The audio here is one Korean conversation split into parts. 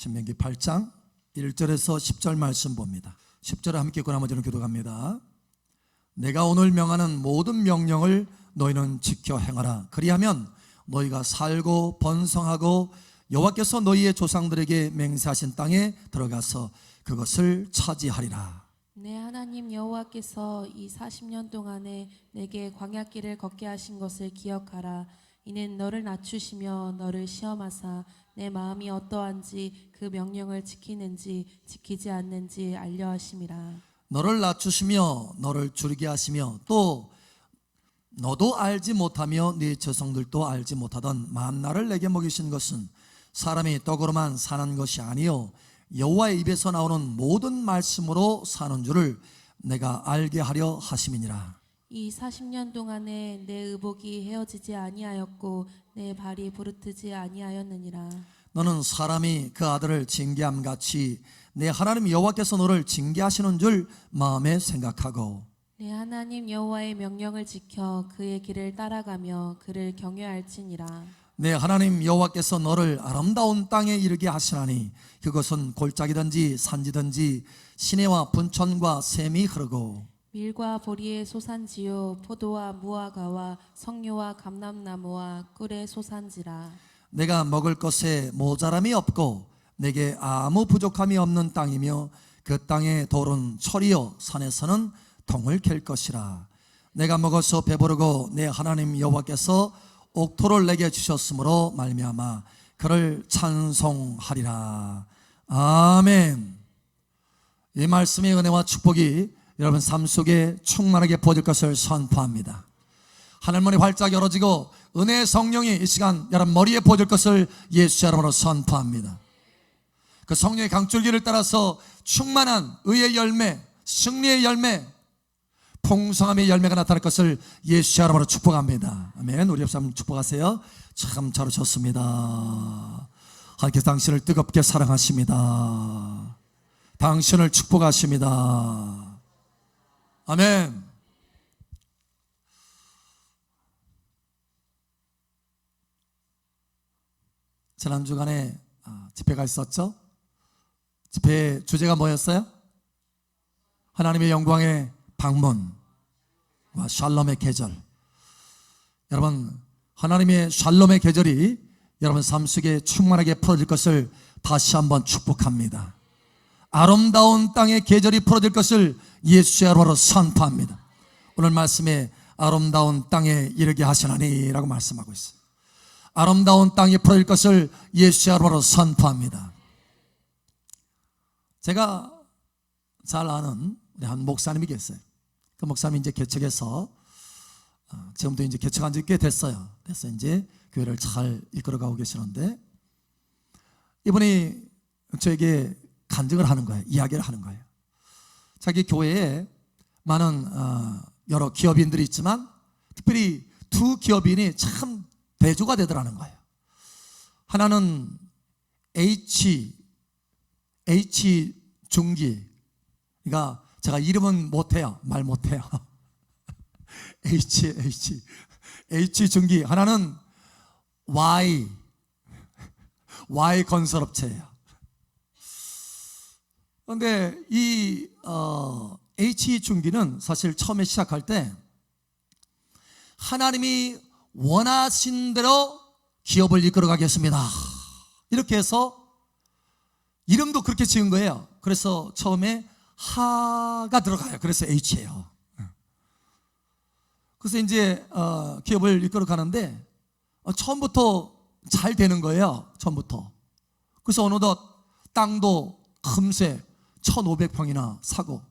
신명기 8장 1절에서 10절 말씀 봅니다. 10절에 함께 읽고 나머지는 기도합니다. 내가 오늘 명하는 모든 명령을 너희는 지켜 행하라. 그리하면 너희가 살고 번성하고 여호와께서 너희의 조상들에게 맹세하신 땅에 들어가서 그것을 차지하리라. 내 하나님 여호와께서 이 40년 동안에 내게 광야길을 걷게 하신 것을 기억하라. 이는 너를 낮추시며 너를 시험하사 내 마음이 어떠한지 그 명령을 지키는지 지키지 않는지 알려 하심이라. 너를 낮추시며 너를 줄이게 하시며 또 너도 알지 못하며 네 조상들도 알지 못하던 만나를 내게 먹이신 것은 사람이 떡으로만 사는 것이 아니요 여호와의 입에서 나오는 모든 말씀으로 사는 줄을 내가 알게 하려 하심이니라. 이 40년 동안에 내 의복이 헤어지지 아니하였고 내 발이 부르트지 아니하였느니라. 너는 사람이 그 아들을 징계함 같이 내 하나님 여호와께서 너를 징계하시는 줄 마음에 생각하고 내 하나님 여호와의 명령을 지켜 그의 길을 따라가며 그를 경외할지니라. 내 하나님 여호와께서 너를 아름다운 땅에 이르게 하시나니 그것은 골짜기든지 산지든지 시내와 분천과 샘이 흐르고 밀과 보리의 소산지요 포도와 무화과와 석류와 감람나무와 꿀의 소산지라. 내가 먹을 것에 모자람이 없고 내게 아무 부족함이 없는 땅이며 그 땅의 돌은 철이요 산에서는 동을 캘 것이라. 내가 먹어서 배부르고 내 하나님 여호와께서 옥토를 내게 주셨으므로 말미암아 그를 찬송하리라. 아멘. 이 말씀의 은혜와 축복이 여러분 삶 속에 충만하게 부어질 것을 선포합니다. 하늘문이 활짝 열어지고 은혜의 성령이 이 시간 여러분 머리에 부어질 것을 예수 이름으로 선포합니다. 그 성령의 강줄기를 따라서 충만한 의의 열매, 승리의 열매, 풍성함의 열매가 나타날 것을 예수 이름으로 축복합니다. 아멘. 우리 옆 사람 축복하세요. 참 잘하셨습니다. 하나님께서 당신을 뜨겁게 사랑하십니다. 당신을 축복하십니다. 아멘. 지난 주간에 집회가 있었죠? 집회의 주제가 뭐였어요? 하나님의 영광의 방문과 샬롬의 계절. 여러분, 하나님의 샬롬의 계절이 여러분 삶 속에 충만하게 풀어질 것을 다시 한번 축복합니다. 아름다운 땅의 계절이 풀어질 것을 예수의 이름으로 선포합니다. 오늘 말씀에 아름다운 땅에 이르게 하시나니 라고 말씀하고 있어요. 아름다운 땅에 풀어질 것을 예수의 이름으로 선포합니다. 제가 잘 아는 한 목사님이 계세요. 그 목사님이 이제 개척해서 지금도 이제 개척한 지 꽤 됐어요. 그래서 이제 교회를 잘 이끌어가고 계시는데 이분이 저에게 간증을 하는 거예요. 이야기를 하는 거예요. 자기 교회에 많은 여러 기업인들이 있지만 특별히 두 기업인이 참 대조가 되더라는 거예요. 하나는 H중기. 그러니까 제가 이름은 못해요. 말 못해요. H중기. 하나는 Y건설업체예요. 그런데 이 H중기는 사실 처음에 시작할 때 하나님이 원하신 대로 기업을 이끌어 가겠습니다 이렇게 해서 이름도 그렇게 지은 거예요. 그래서 처음에 하가 들어가요. 그래서 H예요. 그래서 이제 기업을 이끌어 가는데 처음부터 잘 되는 거예요. 처음부터. 그래서 어느덧 땅도 금세 1,500평이나 사고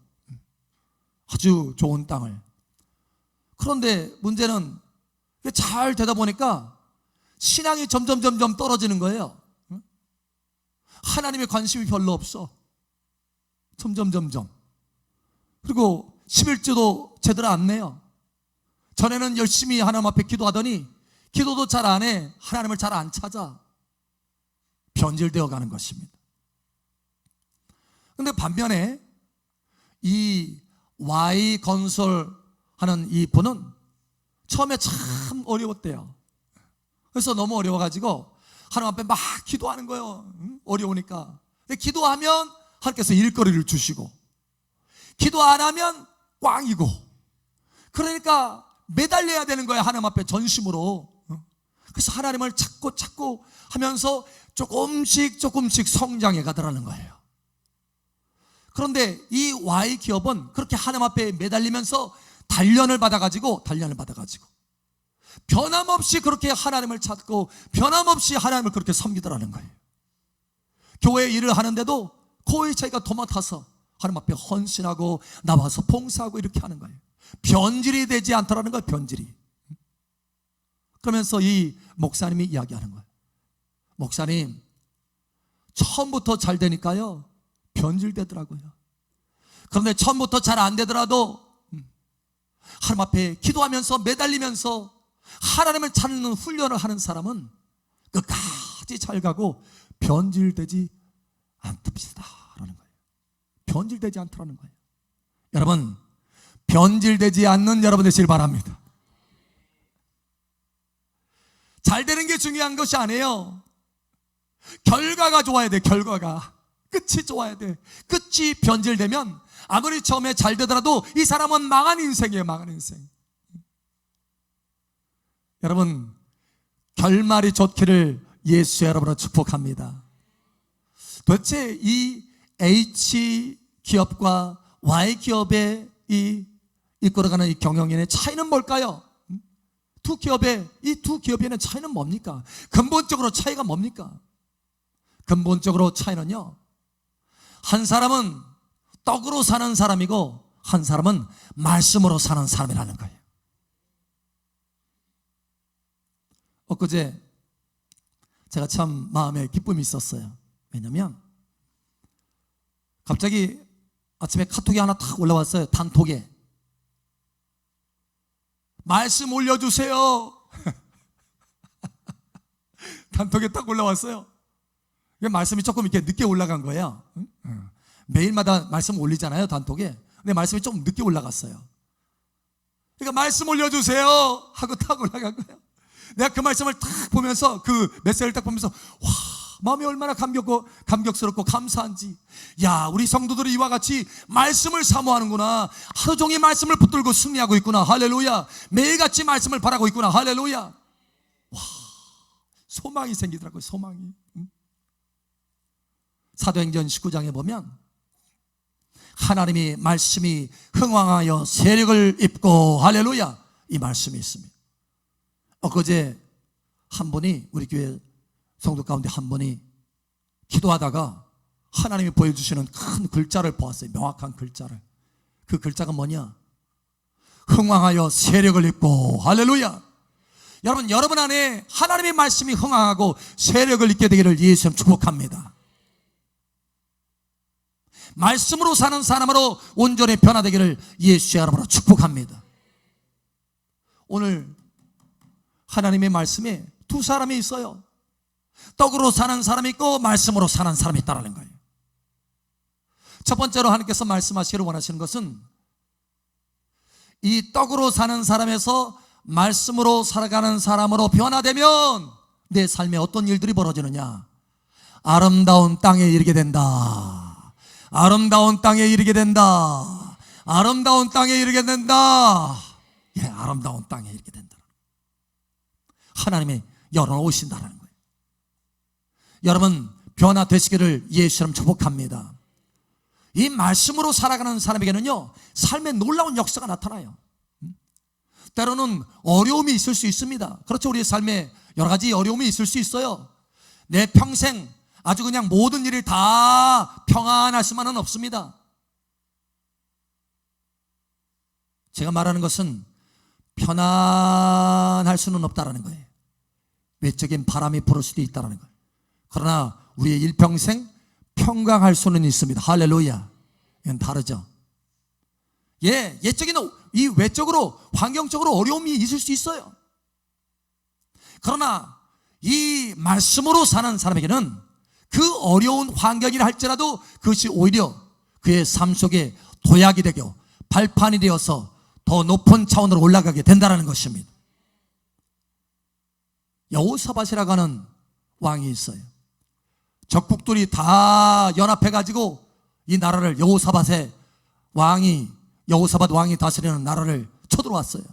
아주 좋은 땅을. 그런데 문제는 잘 되다 보니까 신앙이 점점 떨어지는 거예요. 하나님의 관심이 별로 없어. 점점. 그리고 11조도 제대로 안 내요. 전에는 열심히 하나님 앞에 기도하더니 기도도 잘 안 해. 하나님을 잘 안 찾아. 변질되어 가는 것입니다. 그런데 반면에 이 Y건설 하는 이 분은 처음에 참 어려웠대요. 그래서 너무 어려워가지고 하나님 앞에 막 기도하는 거예요. 어려우니까. 근데 기도하면 하나님께서 일거리를 주시고, 기도 안 하면 꽝이고, 그러니까 매달려야 되는 거야, 하나님 앞에 전심으로. 그래서 하나님을 찾고 하면서 조금씩 성장해 가더라는 거예요. 그런데 이 Y 기업은 그렇게 하나님 앞에 매달리면서 단련을 받아가지고 변함없이 그렇게 하나님을 찾고 변함없이 하나님을 그렇게 섬기더라는 거예요. 교회 일을 하는데도 거의 자기가 도맡아서 하나님 앞에 헌신하고 나와서 봉사하고 이렇게 하는 거예요. 변질이 되지 않더라는 거예요. 변질이. 그러면서 이 목사님이 이야기하는 거예요. 목사님, 처음부터 잘 되니까요 변질되더라고요. 그런데 처음부터 잘 안 되더라도 하나님 앞에 기도하면서 매달리면서 하나님을 찾는 훈련을 하는 사람은 끝까지 잘 가고 변질되지 않답시다라는 거예요. 변질되지 않더라는 거예요. 여러분, 변질되지 않는 여러분 되시길 바랍니다. 잘 되는 게 중요한 것이 아니에요. 결과가 좋아야 돼. 결과가 끝이 좋아야 돼. 끝이 변질되면 아무리 처음에 잘 되더라도 이 사람은 망한 인생이에요. 망한 인생. 여러분, 결말이 좋기를 예수 여러분으로 축복합니다. 도대체 이 H 기업과 Y 기업의 이 이끌어가는 이 경영인의 차이는 뭘까요? 이 두 기업의 차이는 뭡니까? 근본적으로 차이가 뭡니까? 근본적으로 차이는요, 한 사람은 떡으로 사는 사람이고 한 사람은 말씀으로 사는 사람이라는 거예요. 엊그제 제가 참 마음에 기쁨이 있었어요. 왜냐면 갑자기 아침에 카톡이 하나 탁 올라왔어요. 단톡에 말씀 올려주세요. 단톡에 딱 올라왔어요. 말씀이 조금 이렇게 늦게 올라간 거예요. 매일마다 말씀 올리잖아요, 단톡에. 근데 말씀이 좀 늦게 올라갔어요. 그러니까 말씀 올려주세요 하고 딱 올라간 거예요. 내가 그 말씀을 딱 보면서, 그 메시지를 딱 보면서, 와, 마음이 얼마나 감격스럽고 감사한지. 야, 우리 성도들이 이와 같이 말씀을 사모하는구나. 하루 종일 말씀을 붙들고 승리하고 있구나. 할렐루야. 매일같이 말씀을 바라고 있구나. 할렐루야. 와, 소망이 생기더라고요. 소망이. 사도행전 19장에 보면 하나님이 말씀이 흥왕하여 세력을 입고, 할렐루야, 이 말씀이 있습니다. 엊그제 한 분이, 우리 교회 성도 가운데 한 분이 기도하다가 하나님이 보여주시는 큰 글자를 보았어요. 명확한 글자를. 그 글자가 뭐냐? 흥왕하여 세력을 입고, 할렐루야. 여러분 안에 하나님의 말씀이 흥왕하고 세력을 입게 되기를 예수님 축복합니다. 말씀으로 사는 사람으로 온전히 변화되기를 예수의 이름으로 축복합니다. 오늘 하나님의 말씀에 두 사람이 있어요. 떡으로 사는 사람이 있고 말씀으로 사는 사람이 있다는 거예요. 첫 번째로 하나님께서 말씀하시기를 원하시는 것은 이 떡으로 사는 사람에서 말씀으로 살아가는 사람으로 변화되면 내 삶에 어떤 일들이 벌어지느냐? 아름다운 땅에 이르게 된다. 아름다운 땅에 이르게 된다. 아름다운 땅에 이르게 된다. 예, 아름다운 땅에 이르게 된다. 하나님이 열어오신다는 거예요. 여러분, 변화되시기를 예수님 축복합니다. 이 말씀으로 살아가는 사람에게는요, 삶에 놀라운 역사가 나타나요. 때로는 어려움이 있을 수 있습니다. 그렇죠. 우리의 삶에 여러 가지 어려움이 있을 수 있어요. 내 평생 아주 그냥 모든 일이 다 평안할 수만은 없습니다. 제가 말하는 것은 편안할 수는 없다라는 거예요. 외적인 바람이 불을 수도 있다는 거예요. 그러나 우리의 일평생 평강할 수는 있습니다. 할렐루야. 이건 다르죠. 예, 예적인 이 외적으로 환경적으로 어려움이 있을 수 있어요. 그러나 이 말씀으로 사는 사람에게는 그 어려운 환경이라 할지라도 그것이 오히려 그의 삶 속에 도약이 되고 발판이 되어서 더 높은 차원으로 올라가게 된다는 것입니다. 여호사밧이라고 하는 왕이 있어요. 적국들이 다 연합해가지고 이 나라를 여호사밧 왕이 다스리는 나라를 쳐들어왔어요.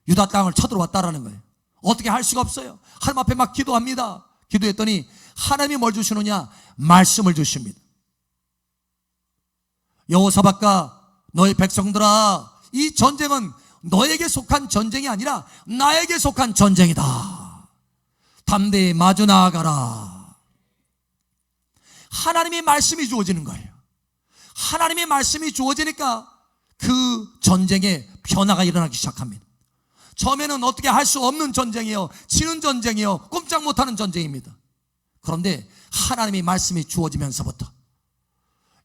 유다 땅을 쳐들어왔다라는 거예요. 어떻게 할 수가 없어요. 하나님 앞에 막 기도합니다. 기도했더니 하나님이 뭘 주시느냐? 말씀을 주십니다. 여호사밧과 너희 백성들아, 이 전쟁은 너에게 속한 전쟁이 아니라 나에게 속한 전쟁이다. 담대히 마주 나아가라. 하나님의 말씀이 주어지는 거예요. 하나님의 말씀이 주어지니까 그 전쟁에 변화가 일어나기 시작합니다. 처음에는 어떻게 할 수 없는 전쟁이에요. 지는 전쟁이에요. 꼼짝 못하는 전쟁입니다. 그런데 하나님의 말씀이 주어지면서부터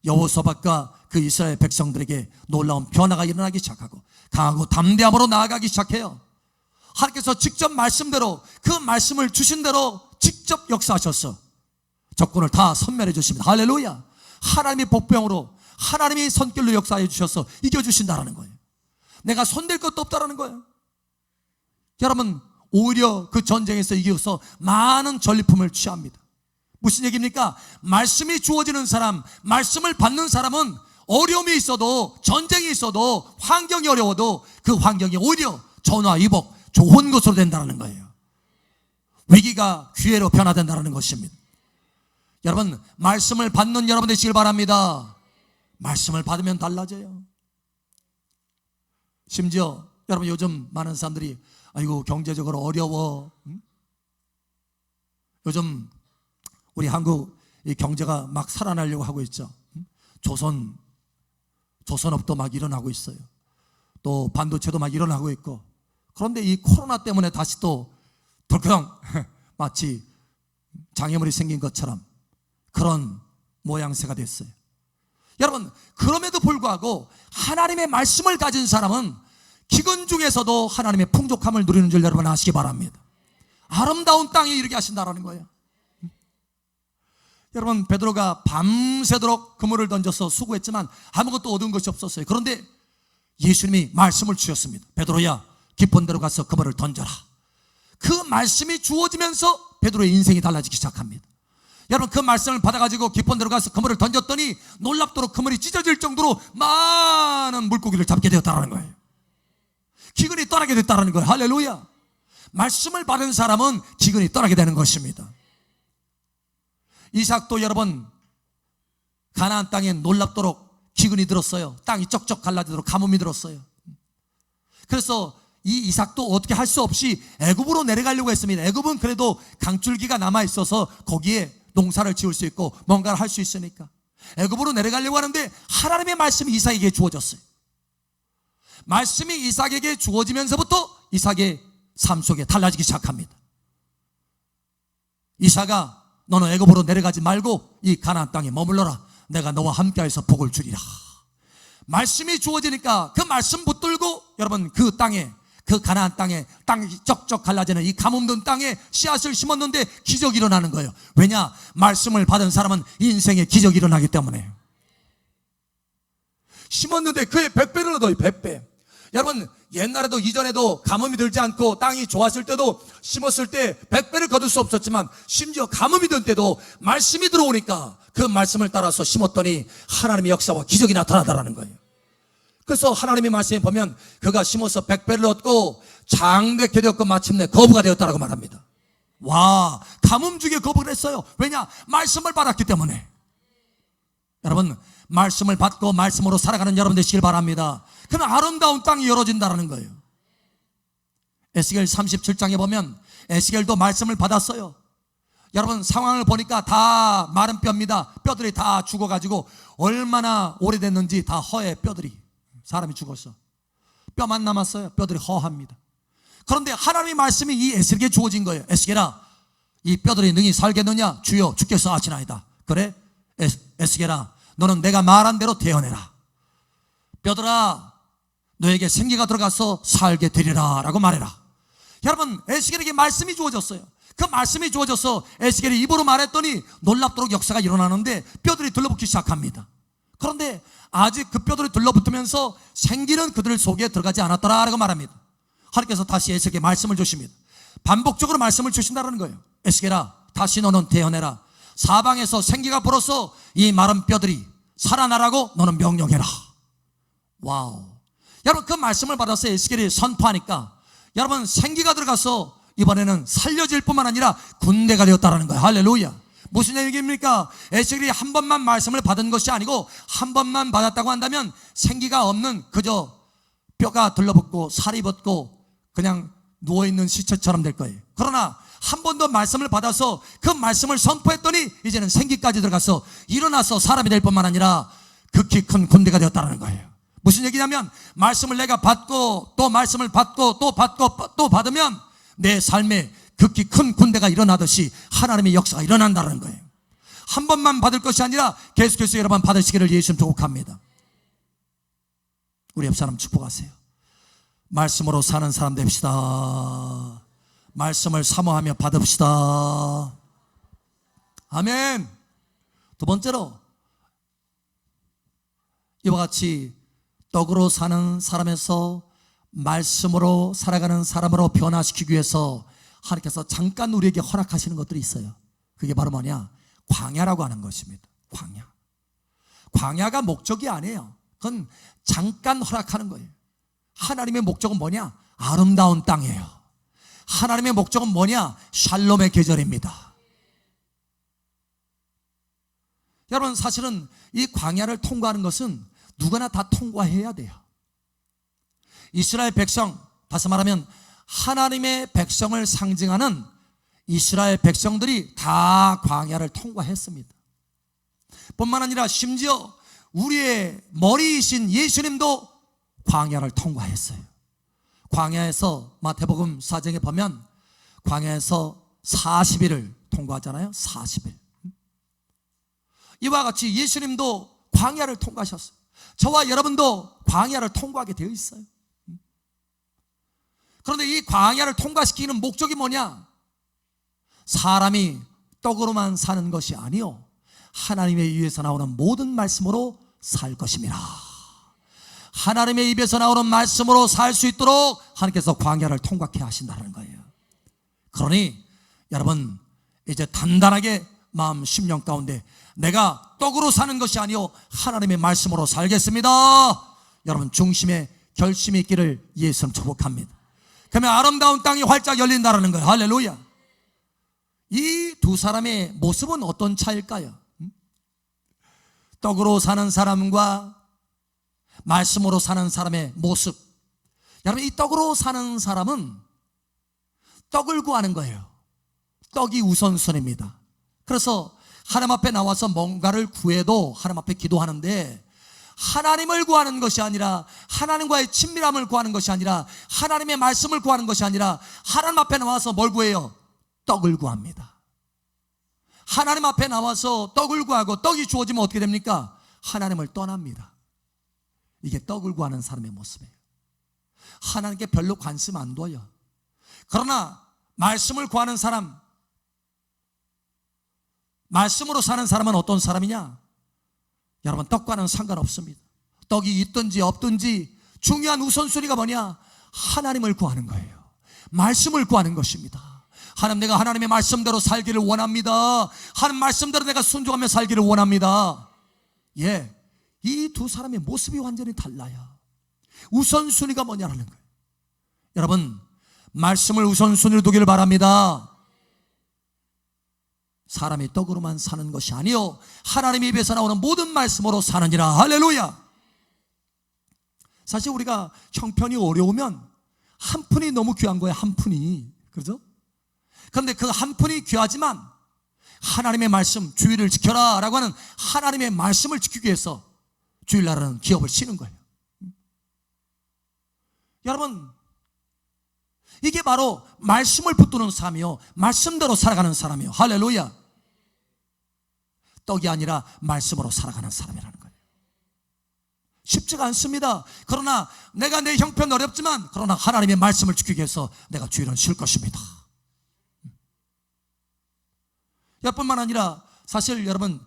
여호사밧과 그 이스라엘 백성들에게 놀라운 변화가 일어나기 시작하고 강하고 담대함으로 나아가기 시작해요. 하나님께서 직접 말씀대로, 그 말씀을 주신 대로 직접 역사하셔서 적군을 다 섬멸해 주십니다. 할렐루야. 하나님의 복병으로, 하나님의 손길로 역사해 주셔서 이겨주신다라는 거예요. 내가 손댈 것도 없다라는 거예요. 여러분, 오히려 그 전쟁에서 이겨서 많은 전리품을 취합니다. 무슨 얘기입니까? 말씀이 주어지는 사람, 말씀을 받는 사람은 어려움이 있어도, 전쟁이 있어도, 환경이 어려워도 그 환경이 오히려 전화위복, 좋은 것으로 된다는 거예요. 위기가 기회로 변화된다는 것입니다. 여러분, 말씀을 받는 여러분 되시길 바랍니다. 말씀을 받으면 달라져요. 심지어 여러분, 요즘 많은 사람들이 아이고 경제적으로 어려워. 요즘 우리 한국 이 경제가 막 살아나려고 하고 있죠. 조선업도 막 일어나고 있어요. 또 반도체도 막 일어나고 있고. 그런데 이 코로나 때문에 다시 또 덜컹 마치 장애물이 생긴 것처럼 그런 모양새가 됐어요. 여러분, 그럼에도 불구하고 하나님의 말씀을 가진 사람은 기근 중에서도 하나님의 풍족함을 누리는 줄 여러분 아시기 바랍니다. 아름다운 땅에 이르게 하신다라는 거예요. 여러분, 베드로가 밤새도록 그물을 던져서 수고했지만 아무것도 얻은 것이 없었어요. 그런데 예수님이 말씀을 주셨습니다. 베드로야, 깊은 데로 가서 그물을 던져라. 그 말씀이 주어지면서 베드로의 인생이 달라지기 시작합니다. 여러분, 그 말씀을 받아가지고 깊은 데로 가서 그물을 던졌더니 놀랍도록 그물이 찢어질 정도로 많은 물고기를 잡게 되었다는 거예요. 기근이 떠나게 됐다는 거예요. 할렐루야. 말씀을 받은 사람은 기근이 떠나게 되는 것입니다. 이삭도 여러분, 가나안 땅에 놀랍도록 기근이 들었어요. 땅이 쩍쩍 갈라지도록 가뭄이 들었어요. 그래서 이 이삭도 어떻게 할 수 없이 애굽으로 내려가려고 했습니다. 애굽은 그래도 강줄기가 남아있어서 거기에 농사를 지을 수 있고 뭔가를 할 수 있으니까 애굽으로 내려가려고 하는데 하나님의 말씀이 이삭에게 주어졌어요. 말씀이 이삭에게 주어지면서부터 이삭의 삶 속에 달라지기 시작합니다. 이삭아, 너는 애굽으로 내려가지 말고 이 가나안 땅에 머물러라. 내가 너와 함께해서 복을 주리라. 말씀이 주어지니까 그 말씀 붙들고 여러분, 그 땅에, 그 가나안 땅에, 땅이 쩍쩍 갈라지는 이 가뭄든 땅에 씨앗을 심었는데 기적이 일어나는 거예요. 왜냐? 말씀을 받은 사람은 인생에 기적이 일어나기 때문에. 심었는데 그의 100배를 얻어요. 100배. 여러분, 옛날에도 이전에도 가뭄이 들지 않고 땅이 좋았을 때도 심었을 때 100배를 거둘 수 없었지만 심지어 가뭄이 든 때도 말씀이 들어오니까 그 말씀을 따라서 심었더니 하나님의 역사와 기적이 나타나더라는 거예요. 그래서 하나님의 말씀에 보면 그가 심어서 100배를 얻고 장대케 되었고 마침내 거부가 되었다라고 말합니다. 와, 가뭄 중에 거부를 했어요. 왜냐? 말씀을 받았기 때문에. 여러분, 말씀을 받고 말씀으로 살아가는 여러분 되시길 바랍니다. 그럼 아름다운 땅이 열어진다는 거예요. 에스겔 37장에 보면 에스겔도 말씀을 받았어요. 여러분, 상황을 보니까 다 마른 뼈입니다. 뼈들이 다 죽어가지고 얼마나 오래됐는지 다 허해. 뼈들이, 사람이 죽었어. 뼈만 남았어요. 뼈들이 허합니다. 그런데 하나님의 말씀이 이 에스겔에게 주어진 거예요. 에스겔아, 이 뼈들이 능히 살겠느냐? 주여, 주께서 하시나이다. 그래? 에스겔아, 너는 내가 말한 대로 대언해라. 뼈들아, 너에게 생기가 들어가서 살게 되리라 라고 말해라. 여러분, 에스겔에게 말씀이 주어졌어요. 그 말씀이 주어져서 에스겔이 입으로 말했더니 놀랍도록 역사가 일어나는데 뼈들이 들러붙기 시작합니다. 그런데 아직 그 뼈들이 들러붙으면서 생기는 그들 속에 들어가지 않았더라라고 말합니다. 하나님께서 다시 에스겔에게 말씀을 주십니다. 반복적으로 말씀을 주신다는 거예요. 에스겔아, 다시 너는 태어내라. 사방에서 생기가 불어서 이 마른 뼈들이 살아나라고 너는 명령해라. 와우. 여러분, 그 말씀을 받아서 에스겔이 선포하니까 여러분, 생기가 들어가서 이번에는 살려질 뿐만 아니라 군대가 되었다라는 거예요. 할렐루야. 무슨 얘기입니까? 에스겔이 한 번만 말씀을 받은 것이 아니고 한 번만 받았다고 한다면 생기가 없는 그저 뼈가 들러붙고 살이 벗고 그냥 누워있는 시체처럼 될 거예요. 그러나 한 번 더 말씀을 받아서 그 말씀을 선포했더니 이제는 생기까지 들어가서 일어나서 사람이 될 뿐만 아니라 극히 큰 군대가 되었다는 거예요. 무슨 얘기냐면 말씀을 내가 받고 또 말씀을 받고 또 받고 또 받으면 내 삶에 극히 큰 군대가 일어나듯이 하나님의 역사가 일어난다는 거예요. 한 번만 받을 것이 아니라 계속해서 여러 번 받으시기를 예수님 축복합니다. 우리 옆 사람 축복하세요. 말씀으로 사는 사람 됩시다. 말씀을 사모하며 받읍시다. 아멘. 두 번째로 이와 같이 떡으로 사는 사람에서 말씀으로 살아가는 사람으로 변화시키기 위해서 하나님께서 잠깐 우리에게 허락하시는 것들이 있어요. 그게 바로 뭐냐? 광야라고 하는 것입니다. 광야. 광야가 목적이 아니에요. 그건 잠깐 허락하는 거예요. 하나님의 목적은 뭐냐? 아름다운 땅이에요. 하나님의 목적은 뭐냐? 샬롬의 계절입니다. 여러분, 사실은 이 광야를 통과하는 것은 누구나 다 통과해야 돼요. 이스라엘 백성, 다시 말하면 하나님의 백성을 상징하는 이스라엘 백성들이 다 광야를 통과했습니다. 뿐만 아니라 심지어 우리의 머리이신 예수님도 광야를 통과했어요. 광야에서 마태복음 4장에 보면 광야에서 40일을 통과하잖아요. 40일. 이와 같이 예수님도 광야를 통과하셨어요. 저와 여러분도 광야를 통과하게 되어 있어요. 그런데 이 광야를 통과시키는 목적이 뭐냐? 사람이 떡으로만 사는 것이 아니요, 하나님의 입에서 나오는 모든 말씀으로 살 것입니다. 하나님의 입에서 나오는 말씀으로 살 수 있도록 하나님께서 광야를 통과케 하신다는 거예요. 그러니 여러분, 이제 단단하게 마음 심령 가운데 내가 떡으로 사는 것이 아니요 하나님의 말씀으로 살겠습니다, 여러분 중심에 결심이 있기를 예수님 축복합니다. 그러면 아름다운 땅이 활짝 열린다는 거예요. 할렐루야. 이 두 사람의 모습은 어떤 차일까요? 떡으로 사는 사람과 말씀으로 사는 사람의 모습. 여러분, 이 떡으로 사는 사람은 떡을 구하는 거예요. 떡이 우선순위입니다. 그래서 하나님 앞에 나와서 뭔가를 구해도 하나님 앞에 기도하는데 하나님을 구하는 것이 아니라, 하나님과의 친밀함을 구하는 것이 아니라, 하나님의 말씀을 구하는 것이 아니라 하나님 앞에 나와서 뭘 구해요? 떡을 구합니다. 하나님 앞에 나와서 떡을 구하고 떡이 주어지면 어떻게 됩니까? 하나님을 떠납니다. 이게 떡을 구하는 사람의 모습이에요. 하나님께 별로 관심 안 둬요. 그러나 말씀을 구하는 사람, 말씀으로 사는 사람은 어떤 사람이냐? 여러분, 떡과는 상관없습니다. 떡이 있든지 없든지 중요한 우선순위가 뭐냐? 하나님을 구하는 거예요. 말씀을 구하는 것입니다. 하나님, 내가 하나님의 말씀대로 살기를 원합니다. 하나님 말씀대로 내가 순종하며 살기를 원합니다. 예, 이 두 사람의 모습이 완전히 달라요. 우선순위가 뭐냐라는 거예요. 여러분, 말씀을 우선순위로 두기를 바랍니다. 사람이 떡으로만 사는 것이 아니요 하나님의 입에서 나오는 모든 말씀으로 사느니라. 할렐루야. 사실 우리가 형편이 어려우면 한 푼이 너무 귀한 거예요. 한 푼이. 그렇죠? 그런데 그 한 푼이 귀하지만 하나님의 말씀, 주의를 지켜라 라고 하는 하나님의 말씀을 지키기 위해서 주일날은 기업을 치는 거예요. 여러분, 이게 바로 말씀을 붙드는 삶이요, 말씀대로 살아가는 사람이요. 할렐루야. 떡이 아니라 말씀으로 살아가는 사람이라는 거예요. 쉽지가 않습니다. 그러나 내가 내 형편 어렵지만, 그러나 하나님의 말씀을 지키기 위해서 내가 주일은 쉴 것입니다. 뿐만 아니라 사실 여러분,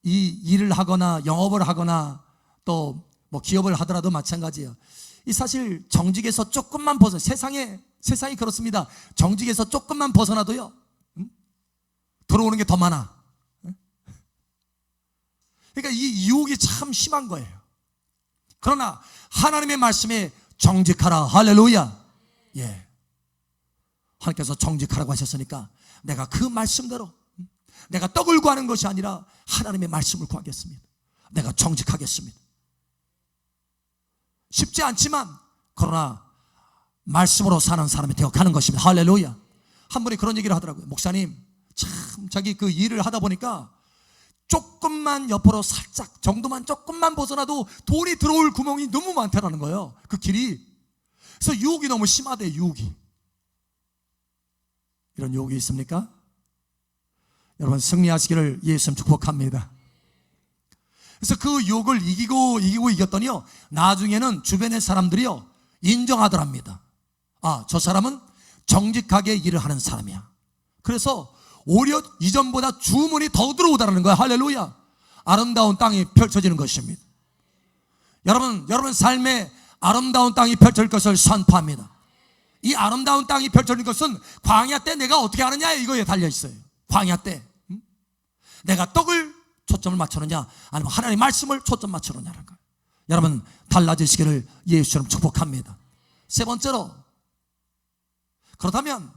이 일을 하거나 영업을 하거나 또 뭐 기업을 하더라도 마찬가지예요. 이 사실 정직에서 조금만 세상이 그렇습니다. 정직에서 조금만 벗어나도요, 들어오는 게 더 많아. 그러니까 이 유혹이 참 심한 거예요. 그러나 하나님의 말씀에 정직하라. 할렐루야. 예. 하나님께서 정직하라고 하셨으니까 내가 그 말씀대로, 내가 떡을 구하는 것이 아니라 하나님의 말씀을 구하겠습니다. 내가 정직하겠습니다. 쉽지 않지만 그러나 말씀으로 사는 사람이 되어가는 것입니다. 할렐루야. 한 분이 그런 얘기를 하더라고요. 목사님, 참 자기 그 일을 하다 보니까 조금만 옆으로 살짝 정도만 조금만 벗어나도 돈이 들어올 구멍이 너무 많다라는 거예요. 그 길이. 그래서 유혹이 너무 심하대. 유혹이. 이런 유혹이 있습니까? 여러분 승리하시기를 예수님 축복합니다. 그래서 그 유혹을 이기고 이겼더니요, 나중에는 주변의 사람들이요 인정하더랍니다. 아, 저 사람은 정직하게 일을 하는 사람이야. 그래서 오히려 이전보다 주문이 더 들어오다는 거야. 할렐루야. 아름다운 땅이 펼쳐지는 것입니다. 여러분 삶에 아름다운 땅이 펼쳐질 것을 선포합니다. 이 아름다운 땅이 펼쳐질 것은 광야 때 내가 어떻게 하느냐 이거에 달려 있어요. 광야 때 내가 떡을 초점을 맞추느냐 아니면 하나님의 말씀을 초점 맞추느냐는 거예요. 여러분 달라지시기를 예수처럼 축복합니다. 세 번째로, 그렇다면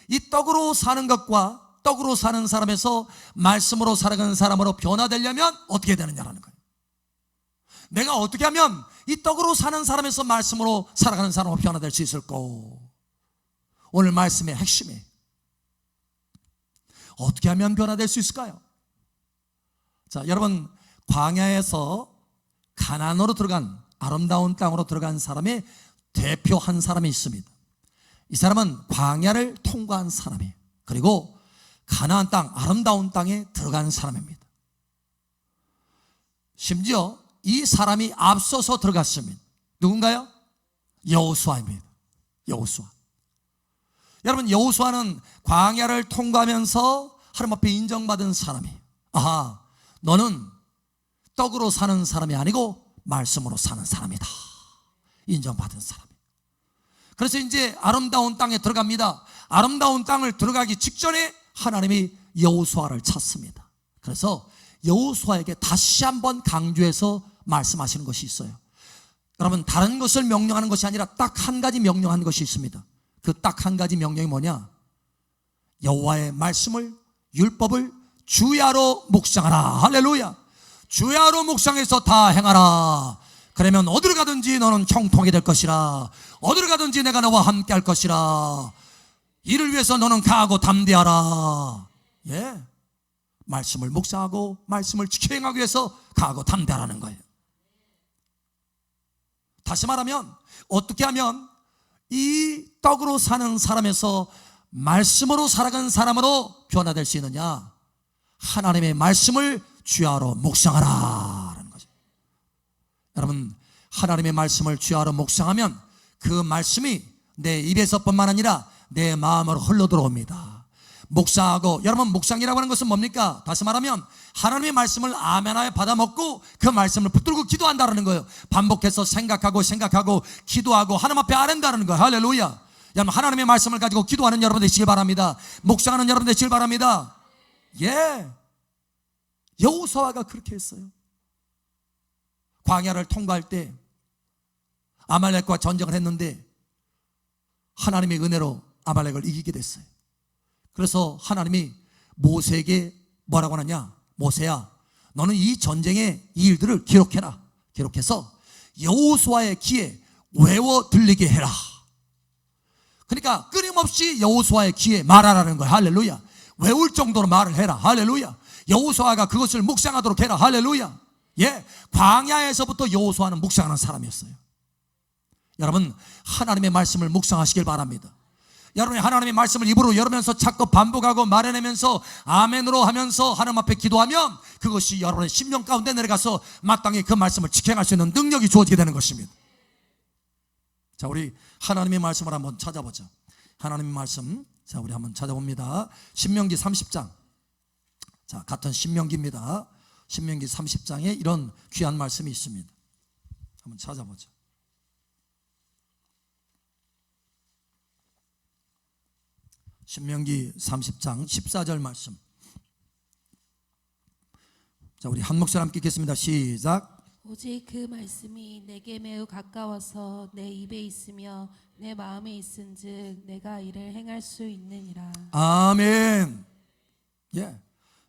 이 떡으로 사는 것과 떡으로 사는 사람에서 말씀으로 살아가는 사람으로 변화되려면 어떻게 되느냐라는 거예요. 내가 어떻게 하면 이 떡으로 사는 사람에서 말씀으로 살아가는 사람으로 변화될 수 있을까? 오늘 말씀의 핵심이 어떻게 하면 변화될 수 있을까요? 자, 여러분 광야에서 가나안으로 들어간 아름다운 땅으로 들어간 사람의 대표 한 사람이 있습니다. 이 사람은 광야를 통과한 사람이에요. 그리고 가나안 땅, 아름다운 땅에 들어간 사람입니다. 심지어 이 사람이 앞서서 들어갔습니다. 누군가요? 여호수아입니다. 여호수아. 여러분 여호수아는 광야를 통과하면서 하나님 앞에 인정받은 사람이에요. 아하, 너는 떡으로 사는 사람이 아니고 말씀으로 사는 사람이다. 인정받은 사람. 그래서 이제 아름다운 땅에 들어갑니다. 아름다운 땅을 들어가기 직전에 하나님이 여호수아를 찾습니다. 그래서 여호수아에게 다시 한번 강조해서 말씀하시는 것이 있어요. 여러분 다른 것을 명령하는 것이 아니라 딱 한 가지 명령하는 것이 있습니다. 그 딱 한 가지 명령이 뭐냐? 여호와의 말씀을, 율법을 주야로 묵상하라. 할렐루야. 주야로 묵상해서 다 행하라. 그러면 어디로 가든지 너는 형통하게 될 것이라. 어디로 가든지 내가 너와 함께 할 것이라. 이를 위해서 너는 강하고 담대하라. 예, 말씀을 묵상하고 말씀을 지켜 행하기 위해서 강하고 담대하라는 거예요. 다시 말하면 어떻게 하면 이 떡으로 사는 사람에서 말씀으로 살아가는 사람으로 변화될 수 있느냐? 하나님의 말씀을 주야로 묵상하라는 거죠. 여러분 하나님의 말씀을 주야로 묵상하면 그 말씀이 내 입에서뿐만 아니라 내 마음으로 흘러 들어옵니다. 묵상하고, 여러분 묵상이라고 하는 것은 뭡니까? 다시 말하면 하나님의 말씀을 아멘하여 받아먹고 그 말씀을 붙들고 기도한다는 거예요. 반복해서 생각하고 기도하고 하나님 앞에 아른다는 거예요. 할렐루야. 여러분 하나님의 말씀을 가지고 기도하는 여러분 되시길 바랍니다. 묵상하는 여러분 되시길 바랍니다. 예, 여호수아가 그렇게 했어요. 광야를 통과할 때 아말렉과 전쟁을 했는데 하나님의 은혜로 아말렉을 이기게 됐어요. 그래서 하나님이 모세에게 뭐라고 하느냐? 모세야, 너는 이 전쟁의 이 일들을 기록해라. 기록해서 여호수아의 귀에 외워 들리게 해라. 그러니까 끊임없이 여호수아의 귀에 말하라는 거야. 할렐루야. 외울 정도로 말을 해라. 할렐루야. 여호수아가 그것을 묵상하도록 해라. 할렐루야. 예, 광야에서부터 여호수아는 묵상하는 사람이었어요. 여러분 하나님의 말씀을 묵상하시길 바랍니다. 여러분이 하나님의 말씀을 입으로 열으면서 자꾸 반복하고 말해내면서 아멘으로 하면서 하나님 앞에 기도하면 그것이 여러분의 심령 가운데 내려가서 마땅히 그 말씀을 지켜갈 수 있는 능력이 주어지게 되는 것입니다. 자, 우리 하나님의 말씀을 한번 찾아보자. 하나님의 말씀, 자, 우리 한번 찾아봅니다. 신명기 30장. 자, 같은 신명기입니다. 신명기 30장에 이런 귀한 말씀이 있습니다. 한번 찾아보자. 신명기 30장 14절 말씀. 자, 우리 한 목소리 함께 읽겠습니다. 시작. 오직 그 말씀이 내게 매우 가까워서 내 입에 있으며 내 마음에 있은즉 내가 이를 행할 수 있느니라. 아멘. 예.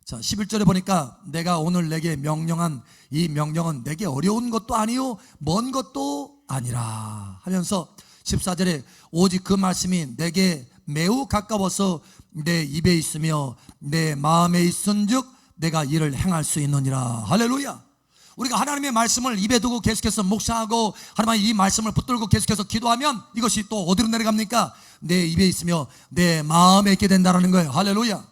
자, 11절에 보니까 내가 오늘 내게 명령한 이 명령은 내게 어려운 것도 아니요 먼 것도 아니라 하면서 14절에 오직 그 말씀이 내게 매우 가까워서 내 입에 있으며 내 마음에 있은즉 내가 이를 행할 수 있느니라. 할렐루야. 우리가 하나님의 말씀을 입에 두고 계속해서 묵상하고 하나님의 이 말씀을 붙들고 계속해서 기도하면 이것이 또 어디로 내려갑니까? 내 입에 있으며 내 마음에 있게 된다는 거예요. 할렐루야.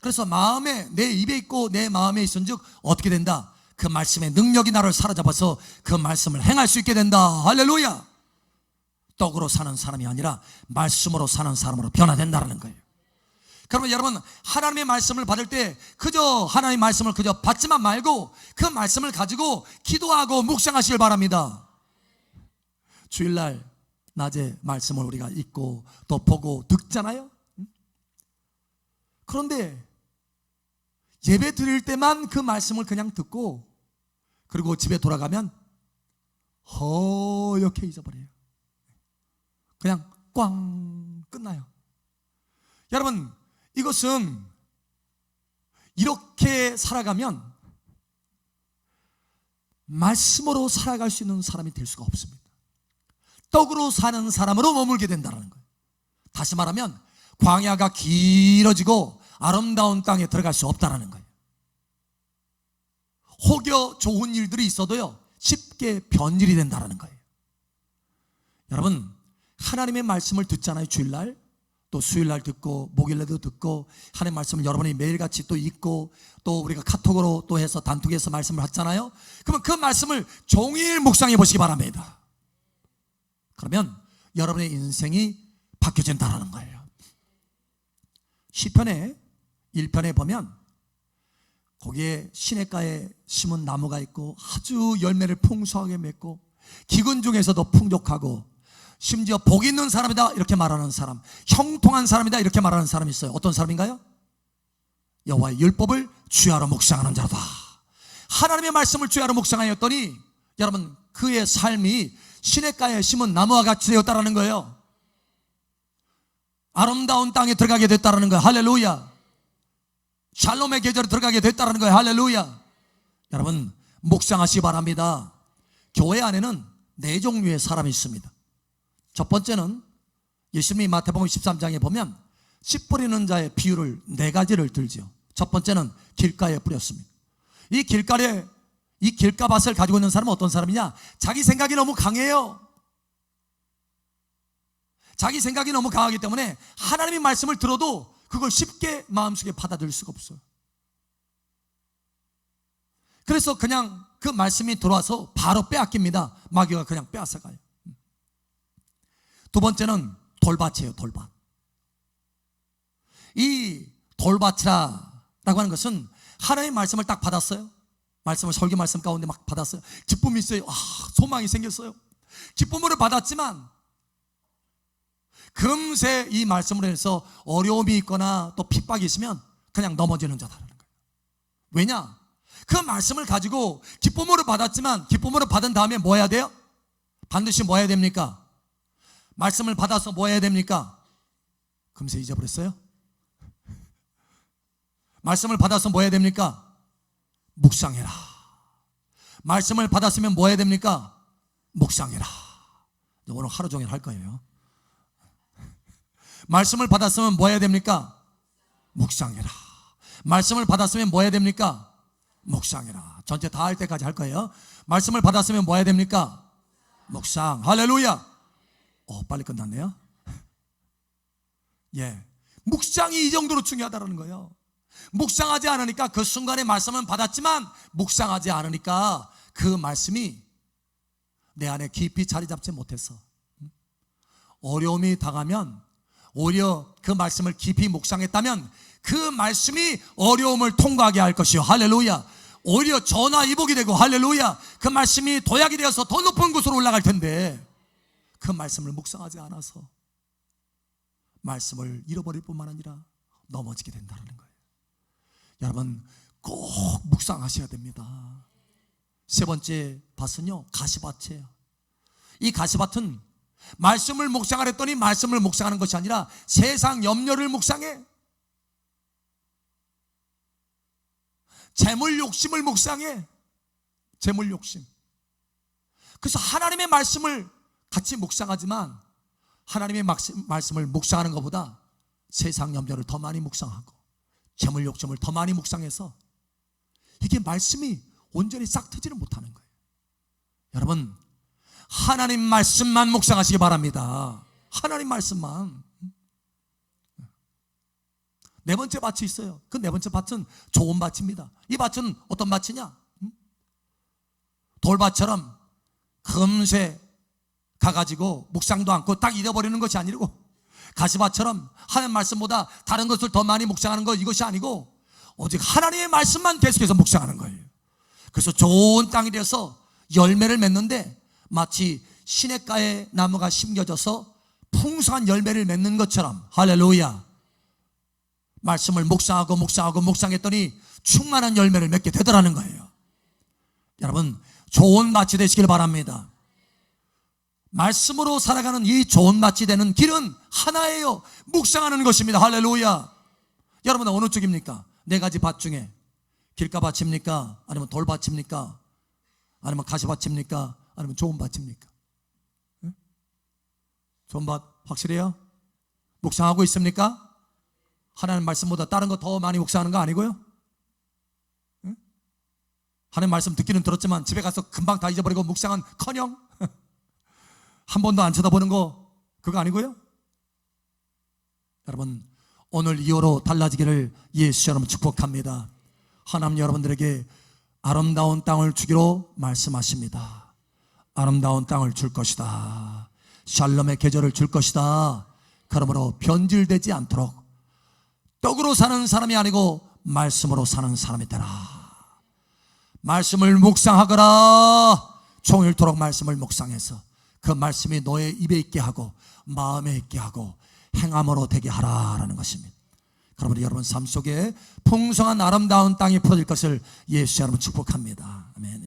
그래서 마음에, 내 입에 있고 내 마음에 있은즉 어떻게 된다? 그 말씀의 능력이 나를 사로잡아서 그 말씀을 행할 수 있게 된다. 할렐루야. 떡으로 사는 사람이 아니라 말씀으로 사는 사람으로 변화된다는 거예요. 그러면 여러분, 하나님의 말씀을 받을 때 그저 하나님의 말씀을 그저 받지만 말고 그 말씀을 가지고 기도하고 묵상하시길 바랍니다. 주일날 낮에 말씀을 우리가 읽고 또 보고 듣잖아요. 그런데 예배 드릴 때만 그 말씀을 그냥 듣고 그리고 집에 돌아가면 허옇게 잊어버려요. 그냥 꽝 끝나요. 여러분, 이것은 이렇게 살아가면 말씀으로 살아갈 수 있는 사람이 될 수가 없습니다. 떡으로 사는 사람으로 머물게 된다는 거예요. 다시 말하면 광야가 길어지고 아름다운 땅에 들어갈 수 없다는 거예요. 혹여 좋은 일들이 있어도요 쉽게 변질이 된다는 거예요. 여러분, 하나님의 말씀을 듣잖아요. 주일날 또 수요일날 듣고 목요일날도 듣고 하나님의 말씀을 여러분이 매일같이 또 읽고 또 우리가 카톡으로 또 해서 단톡에서 말씀을 하잖아요. 그러면 그 말씀을 종일 묵상해 보시기 바랍니다. 그러면 여러분의 인생이 바뀌어진다는 거예요. 시편의 1편에 보면 거기에 시냇가에 심은 나무가 있고 아주 열매를 풍성하게 맺고 기근 중에서도 풍족하고 심지어 복 있는 사람이다 이렇게 말하는 사람, 형통한 사람이다 이렇게 말하는 사람이 있어요. 어떤 사람인가요? 여호와의 율법을 주야로 묵상하는 자다. 하나님의 말씀을 주야로 묵상하였더니 여러분, 그의 삶이 시냇가에 심은 나무와 같이 되었다라는 거예요. 아름다운 땅에 들어가게 됐다라는 거예요. 할렐루야. 샬롬의 계절에 들어가게 됐다라는 거예요. 할렐루야. 여러분, 묵상하시기 바랍니다. 교회 안에는 네 종류의 사람이 있습니다. 첫 번째는 예수님이 마태복음 13장에 보면 씨 뿌리는 자의 비유를 네 가지를 들죠. 첫 번째는 길가에 뿌렸습니다. 이 길가밭을 가지고 있는 사람은 어떤 사람이냐? 자기 생각이 너무 강해요. 자기 생각이 너무 강하기 때문에 하나님의 말씀을 들어도 그걸 쉽게 마음속에 받아들일 수가 없어요. 그래서 그냥 그 말씀이 들어와서 바로 빼앗깁니다. 마귀가 그냥 빼앗아가요. 두 번째는 돌밭이에요. 돌밭. 이 돌밭이라고 하는 것은 하나님의 말씀을 딱 받았어요. 말씀을 설교 말씀 가운데 막 받았어요. 기쁨이 있어요. 소망이 생겼어요. 기쁨으로 받았지만 금세 이 말씀으로 해서 어려움이 있거나 또 핍박이 있으면 그냥 넘어지는 자다라는 거예요. 왜냐? 그 말씀을 가지고 기쁨으로 받았지만 기쁨으로 받은 다음에 뭐 해야 돼요? 반드시 뭐 해야 됩니까? 말씀을 받아서 뭐 해야 됩니까? 금세 잊어버렸어요? 말씀을 받아서 뭐 해야 됩니까? 묵상해라. 말씀을 받았으면 뭐 해야 됩니까? 묵상해라. 오늘 하루 종일 할 거예요. 말씀을 받았으면 뭐 해야 됩니까? 묵상해라. 말씀을 받았으면 뭐 해야 됩니까? 묵상해라. 전체 다 할 때까지 할 거예요. 말씀을 받았으면 뭐 해야 됩니까? 묵상. 할렐루야. 빨리 끝났네요. 예, 묵상이 이 정도로 중요하다는 거예요. 묵상하지 않으니까 그 순간에 말씀은 받았지만 묵상하지 않으니까 그 말씀이 내 안에 깊이 자리 잡지 못해서 어려움이 당하면 오히려 그 말씀을 깊이 묵상했다면 그 말씀이 어려움을 통과하게 할 것이요. 할렐루야. 오히려 전화위복이 되고 할렐루야. 그 말씀이 도약이 되어서 더 높은 곳으로 올라갈 텐데 그 말씀을 묵상하지 않아서 말씀을 잃어버릴 뿐만 아니라 넘어지게 된다는 거예요. 여러분, 꼭 묵상하셔야 됩니다. 세 번째 밭은요, 가시밭이에요. 이 가시밭은 말씀을 묵상하랬더니 말씀을 묵상하는 것이 아니라 세상 염려를 묵상해. 재물 욕심을 묵상해. 재물 욕심. 그래서 하나님의 말씀을 같이 묵상하지만 하나님의 말씀을 묵상하는 것보다 세상 염려를 더 많이 묵상하고 재물 욕심을 더 많이 묵상해서 이게 말씀이 온전히 싹 트지를 못하는 거예요. 여러분, 하나님 말씀만 묵상하시기 바랍니다. 하나님 말씀만. 네 번째 밭이 있어요. 그 네 번째 밭은 좋은 밭입니다. 이 밭은 어떤 밭이냐? 돌밭처럼 금세 가가지고 묵상도 않고 딱 잃어버리는 것이 아니고, 가시밭처럼 하나님 말씀보다 다른 것을 더 많이 묵상하는 것, 이것이 아니고 오직 하나님의 말씀만 계속해서 묵상하는 거예요. 그래서 좋은 땅이 되어서 열매를 맺는데 마치 시냇가에 나무가 심겨져서 풍성한 열매를 맺는 것처럼, 할렐루야, 말씀을 묵상하고 묵상했더니 충만한 열매를 맺게 되더라는 거예요. 여러분, 좋은 밭이 되시길 바랍니다. 말씀으로 살아가는 이 좋은 밭이 되는 길은 하나예요. 묵상하는 것입니다. 할렐루야. 여러분은 어느 쪽입니까? 네 가지 밭 중에 길가밭입니까? 아니면 돌밭입니까? 아니면 가시밭입니까? 아니면 좋은 밭입니까? 네? 좋은 밭 확실해요? 묵상하고 있습니까? 하나님 말씀보다 다른 거 더 많이 묵상하는 거 아니고요? 네? 하나님 말씀 듣기는 들었지만 집에 가서 금방 다 잊어버리고 묵상은 커녕 한 번도 안 쳐다보는 거, 그거 아니고요? 여러분, 오늘 이후로 달라지기를 예수 여러분 축복합니다. 하나님 여러분들에게 아름다운 땅을 주기로 말씀하십니다. 아름다운 땅을 줄 것이다. 샬롬의 계절을 줄 것이다. 그러므로 변질되지 않도록 떡으로 사는 사람이 아니고 말씀으로 사는 사람이 되라. 말씀을 묵상하거라. 종일토록 말씀을 묵상해서 그 말씀이 너의 입에 있게 하고 마음에 있게 하고 행함으로 되게 하라라는 것입니다. 그러므로 여러분 삶 속에 풍성한 아름다운 땅이 풀어질 것을 예수 여러분 축복합니다. 아멘.